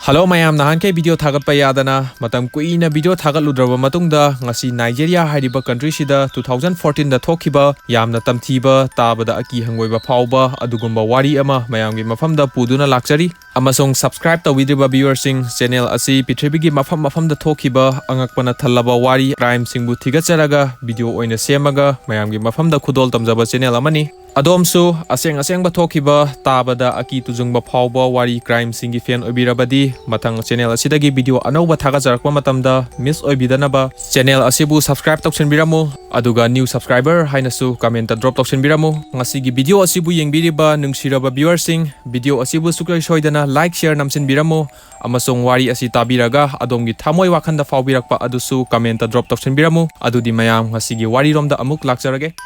Hello mayam nahan ke video thagat pa yadana matam kuina video thagat ludraba matungda ngasi Nigeria hariba country sida 2014 da thokhiba yamna tamthiba tabada aki hangweba phauba adugumba wari ama mayamgi mafamda puduna lakchari amasong subscribe tawidriba viewers sing channel asi pithribigi mafam da thokhiba angakpana thallaba wari crime singbu thigacharaga video oina semaga mayamgi mafamda khudol tamjaba channel amani Adomsu aseng ba thokhiba tabada aki tujungba phauba wari crime singi fan obirabadi mathang channel asidagi video anauba thagajarakpa matamda miss oibidanaba channel asibu subscribe toksenbiramu aduga new subscriber hainasu comment drop toksenbiramu ngasigi video asibu yengbiriba nungsiraba viewers sing video asibu sukai soidana like share namsenbiramu amasong wari asi tabiraga adomgi thamoi wakhanda phaubirakpa adusu comment drop toksenbiramu adudi mayam ngasigi wari romda amuk lakjarage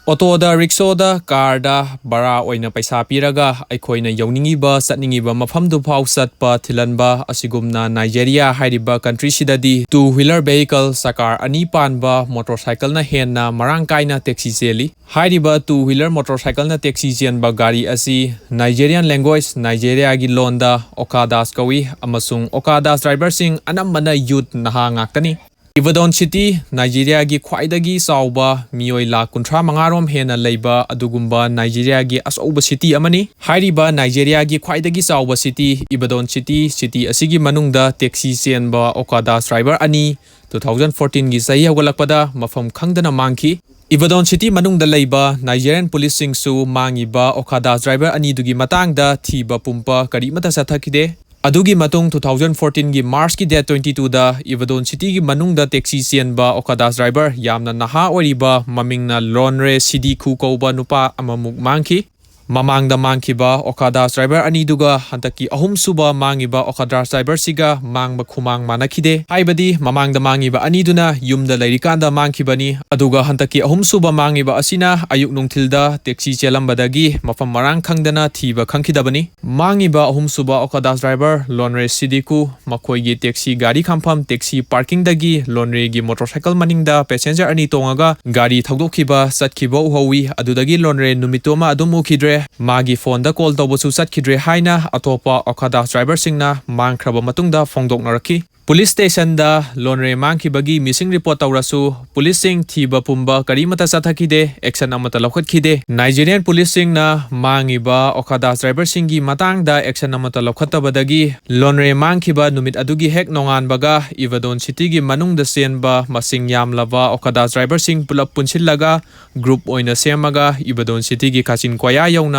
Auto da rickshaw da car da bara oina paisa piraga aikoina yauningiba satningiba mafamdu phau satpa thilanba asigumna Nigeria hariba country sidadi two wheeler vehicle sakar ani panba motorcycle na henna marangkaina taxi seli hariba two wheeler motorcycle na taxi jenba gari asi Nigerian language Nigeria gi londa okadas kawi amasung okadas driver sing anamana youth naha ngaktani Ibadan City, Nigeria gi khwaidagi sauba mioi la kuntra mangarom hena leiba adugumba Nigeria gi asauba city amani hairiba Nigeria gi khwaidagi sauba city Ibadan City asigi manungda taxi senba okada driver ani 2014 gi sahi hawalakpada mafam khangdana mangki Ibadan City manungda leiba Nigerian police singsu mangiba okada driver ani dugi matangda thiba pumpa karimata sathakide Adugi matung 2014 gi March ki date 22 da Ibadan City gi manungda taxi sienba okadas driver yamna naha oriba mamingna lonre CD khu kauba nupa amamuk mangki Mamangda mangkiba okadas driver ani duga hantaki ahum suba mangiba okadas driver siga mangba khumang manakide haibadi mamangda mangiba ani duna yumda lairikanda mangkibani aduga hantaki ahum suba mangiba asina ayuk nungthilda taxi chelambadagi mafam marang khangdana thiba khangkidabani mangiba ahum suba okadas driver lonre sidiku makoigi taxi gari khampham taxi parking dagi lonre gi motorcycle maningda passenger ani tongaga gari thagdokhiba satkiba uhawi adudagi lonre numitoma adumu khidre Magi phone da call tawbasu satkidre haina atopa okada driver singna mangkraba matungda phongdoknaraki Police station da lonre mangkibagi missing report tawrasu policing thiba pumba karimata sathakide action amata lokhatkide Nigerian policing na mangiba okada driver singi matangda action amata lokhatabadagi lonre mangkiba numit adugi hek nongan baga Ibadan City gi manungda senba masing yamlaba okada driver sing pulap punchillaga group oina semaga Ibadan City gi kachin kwaya yauna